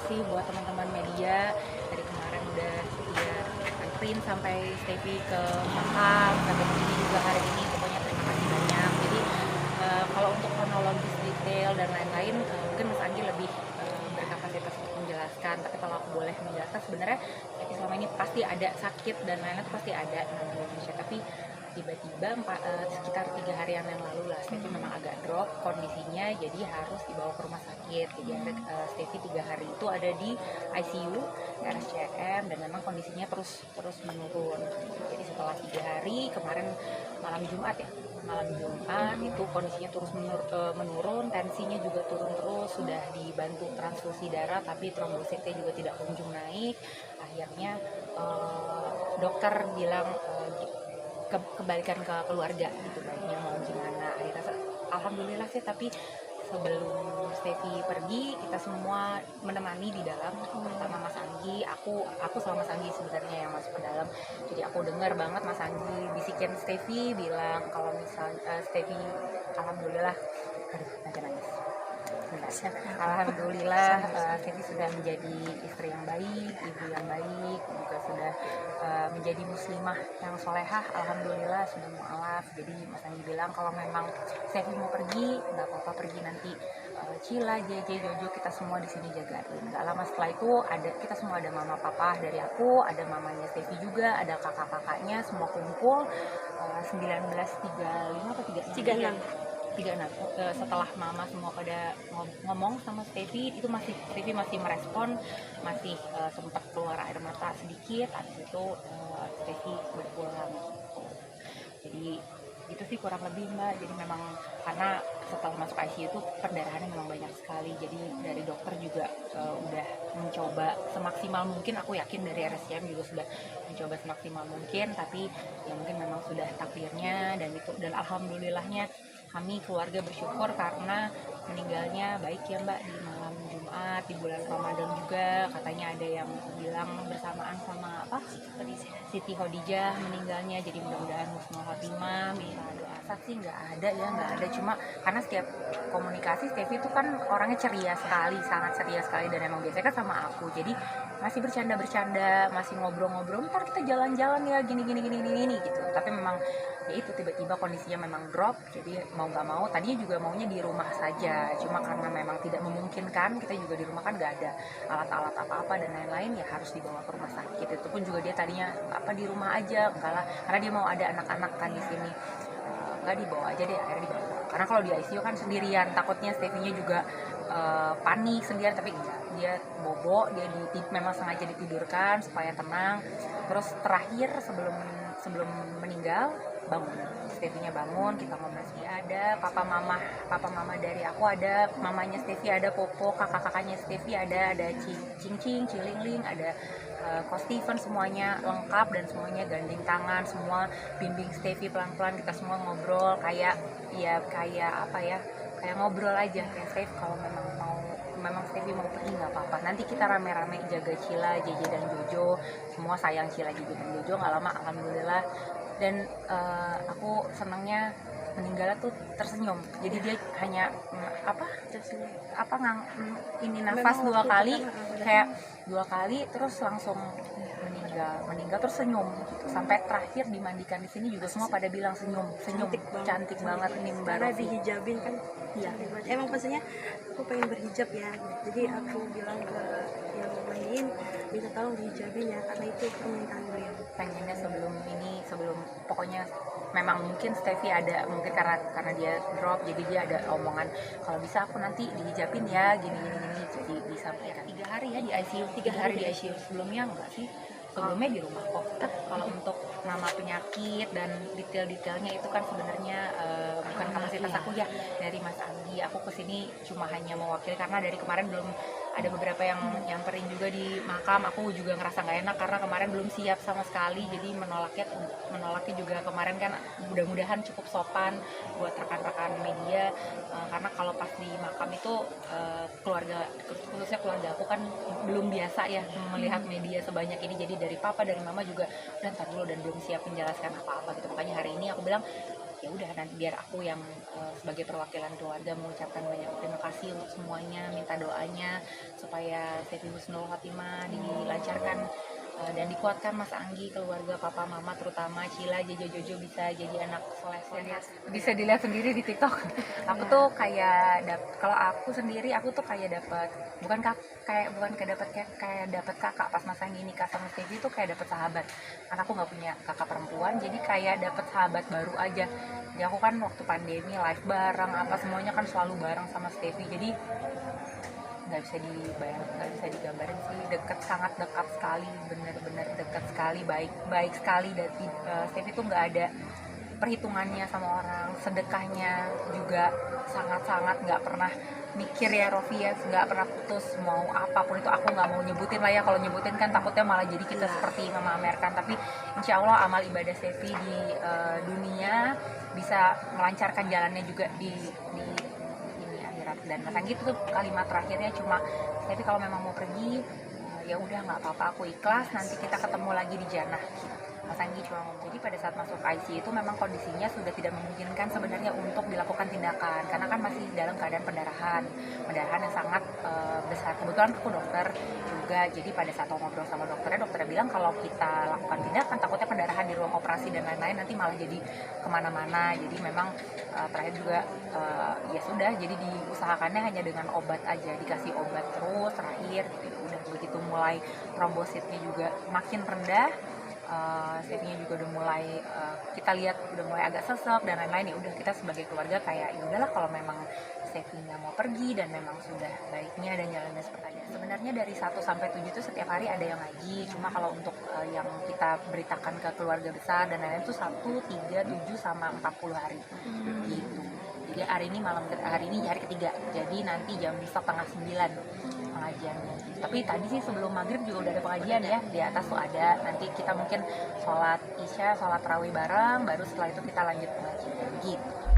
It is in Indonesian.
kasih buat teman-teman media dari kemarin udah setia anterin sampai Steffi ke makam sampai sini juga hari ini. Pokoknya terima kasih banyak. Jadi kalau untuk kronologis detail dan lain-lain mungkin Mas Anggi lebih berkapasitas untuk menjelaskan. Tapi kalau aku boleh menjelaskan, sebenarnya Steffi selama ini pasti ada sakit dan lain-lain itu pasti ada di Indonesia. Tapi tiba-tiba sekitar 3 harian yang lalu lah Steffi memang agak drop kondisinya, jadi harus dibawa ke rumah sakit. Jadi Steffi 3 hari itu ada di ICU RSCM dan memang kondisinya terus menurun. Jadi setelah 3 hari kemarin malam Jumat itu kondisinya terus menurun, tensinya juga turun terus, sudah dibantu transfusi darah tapi trombositnya juga tidak kunjung naik. Akhirnya dokter bilang kembalikan ke keluarga gitu, baiknya mau gimana. Akhirnya alhamdulillah sih, tapi sebelum Steffi pergi kita semua menemani di dalam, terutama Mas Anggi. Aku sama Mas Anggi sebenarnya yang masuk ke dalam. Jadi aku dengar banget Mas Anggi bisikin Steffi, bilang kalau misalnya Steffi alhamdulillah, aduh nanti nangis. Alhamdulillah Steffi sudah menjadi istri yang baik, ibu yang baik, juga sudah menjadi muslimah yang solehah. Alhamdulillah sudah mualaf. Jadi Mas Anggi bilang kalau memang Steffi mau pergi, nggak apa-apa pergi, nanti Cila, JJ, Jojo kita semua di sini jagain. Nggak lama setelah itu kita semua ada mama papa dari aku, ada mamanya Steffi juga, ada kakak-kakaknya semua kumpul 19.35 atau 36. Setelah mama semua pada ngomong sama Steffi, itu Steffi masih merespon, masih sempat keluar air mata sedikit. Habis itu Steffi berpulang. Jadi itu sih kurang lebih Mbak. Jadi memang karena setelah masuk ICU itu perdarahannya memang banyak sekali. Jadi dari dokter juga udah mencoba semaksimal mungkin. Aku yakin dari RSCM juga sudah mencoba semaksimal mungkin. Tapi ya mungkin memang sudah takdirnya, dan alhamdulillahnya kami keluarga bersyukur karena meninggalnya baik ya Mbak, di malam Jumat di bulan Ramadan juga. Katanya ada yang bilang bersamaan sama Siti Khadijah meninggalnya. Jadi mudah-mudahan husnul khotimah. Doa sih nggak ada. Cuma karena setiap komunikasi Steffi itu kan orangnya ceria sekali, sangat ceria sekali, dan emang biasanya kan sama aku. Jadi masih bercanda, masih ngobrol-ngobrol, ntar kita jalan-jalan ya gini gitu. Tapi memang ya itu tiba-tiba kondisinya memang drop. Jadi mau nggak mau tadinya juga maunya di rumah saja, cuma karena memang tidak memungkinkan, kita juga di rumah kan nggak ada alat-alat apa-apa dan lain-lain, ya harus dibawa ke rumah sakit. Itu pun juga dia tadinya di rumah aja, enggak lah, karena dia mau ada anak-anak kan di sini. Enggak, dibawa aja deh, akhirnya dibawa. Karena kalau di ICU kan sendirian, takutnya Steffi-nya juga panik sendirian, tapi enggak, dia bobo, dia memang sengaja ditidurkan supaya tenang. Terus terakhir sebelum meninggal bangun, Steffi-nya bangun, kita ngobrol, dia ada papa mama dari aku, ada mamanya Steffi, ada Popo, kakak-kakaknya Steffi ada Cing, Cilingling, ada Ko Steven, semuanya lengkap dan semuanya gandeng tangan, semua bimbing Steffi pelan-pelan. Kita semua ngobrol kayak ngobrol aja, kayak Steffi kalau memang Steffi mau pergi nggak apa-apa, nanti kita rame-rame jaga Cila, JJ dan Jojo, semua sayang Cila, JJ dan Jojo. Nggak lama alhamdulillah. Dan aku senangnya meninggalnya tuh tersenyum. Jadi dia hanya ini nafas 2 kali, kayak 2 kali terus langsung meninggal terus senyum gitu. Sampai terakhir dimandikan di sini juga semua pada bilang senyum cantik banget ini Mbak karena Rofi. dihijabin kan. Iya, emang pastinya aku pengen berhijab ya, jadi aku bilang ke yang lain minta tolong dihijabin ya, karena itu permintaan beliau. Pengennya sebelum pokoknya memang mungkin Steffi ada, mungkin karena dia drop, jadi dia ada omongan kalau bisa aku nanti dihijabin ya gini, jadi disampaikan 3 hari ya di ICU, 3 hari di ICU. Sebelumnya enggak sih, sebelumnya di rumah kok. Kalau untuk nama penyakit dan detail-detailnya itu kan sebenarnya bukan kapasitas aku ya, dari Mas Anggi. Aku kesini cuma hanya mewakili karena dari kemarin belum ada beberapa yang nyamperin juga di makam. Aku juga ngerasa nggak enak karena kemarin belum siap sama sekali, jadi menolaknya juga kemarin kan. Mudah-mudahan cukup sopan buat rekan-rekan media, karena kalau pas di makam itu keluarga, khususnya keluarga aku kan belum biasa ya melihat media sebanyak ini. Jadi dari papa, dari mama juga udah ntar dulu dan belum siap menjelaskan apa-apa gitu. Makanya hari ini aku bilang ya udah nanti biar aku yang sebagai perwakilan keluarga mengucapkan banyak terima kasih untuk semuanya, minta doanya supaya Stefi Husnul Khotimah dilancarkan dan dikuatkan Mas Anggi, keluarga papa mama terutama Cila, Jojo Jojo bisa jadi anak soleh sehat. Bisa dilihat sendiri di TikTok. Aku tuh kayak kalau aku sendiri aku tuh kayak dapat bukan kayak dapat kakak pas Mas Anggi nikah sama Stefi tuh kayak dapat sahabat. Karena aku nggak punya kakak perempuan, jadi kayak dapat sahabat baru aja. Jadi aku kan waktu pandemi live bareng apa semuanya kan selalu bareng sama Stefi. Jadi nggak bisa digambarin sih, sangat dekat sekali, benar-benar dekat sekali, baik sekali. Dari Stevie tuh nggak ada perhitungannya sama orang, sedekahnya juga sangat-sangat nggak pernah mikir ya Rofi ya, nggak pernah putus mau apapun itu. Aku nggak mau nyebutin lah ya, kalau nyebutin kan takutnya malah jadi kita seperti memamerkan, tapi insya Allah amal ibadah Stevie di dunia bisa melancarkan jalannya juga di dan Mas Anggi itu tuh kalimat terakhirnya cuma tapi kalau memang mau pergi ya udah nggak apa-apa, aku ikhlas, nanti kita ketemu lagi di jannah. Mas Anggi cuma ngomong. Jadi pada saat masuk ICU itu memang kondisinya sudah tidak memungkinkan sebenarnya untuk dilakukan tindakan karena kan masih dalam keadaan pendarahan yang sangat besar. Kebetulan aku dokter juga, jadi pada saat ngobrol sama dokternya bilang kalau kita lakukan tindakan takutnya pendarahan di ruang operasi dan lain-lain nanti malah jadi kemana-mana. Jadi memang terakhir juga ya sudah, jadi diusahakannya hanya dengan obat aja, dikasih obat terus terakhir gitu. Udah begitu mulai trombositnya juga makin rendah, Stefinya juga udah mulai kita lihat udah mulai agak sesek dan lain-lain. Ya udah kita sebagai keluarga kayak ya udahlah kalau memang Stefinya mau pergi dan memang sudah baiknya dan jalannya seperti aja. Sebenarnya dari 1 sampai 7 itu setiap hari ada yang ngaji, cuma kalau untuk yang kita beritakan ke keluarga besar dan lain-lain itu 1, 3, 7 sama 40 hari gitu. Jadi hari ini hari ketiga, jadi nanti jam 8:30 pengajiannya. Tapi tadi sih sebelum maghrib juga udah ada pengajian ya, di atas tuh ada. Nanti kita mungkin sholat isya, sholat tarawih bareng, baru setelah itu kita lanjut pengajian gitu.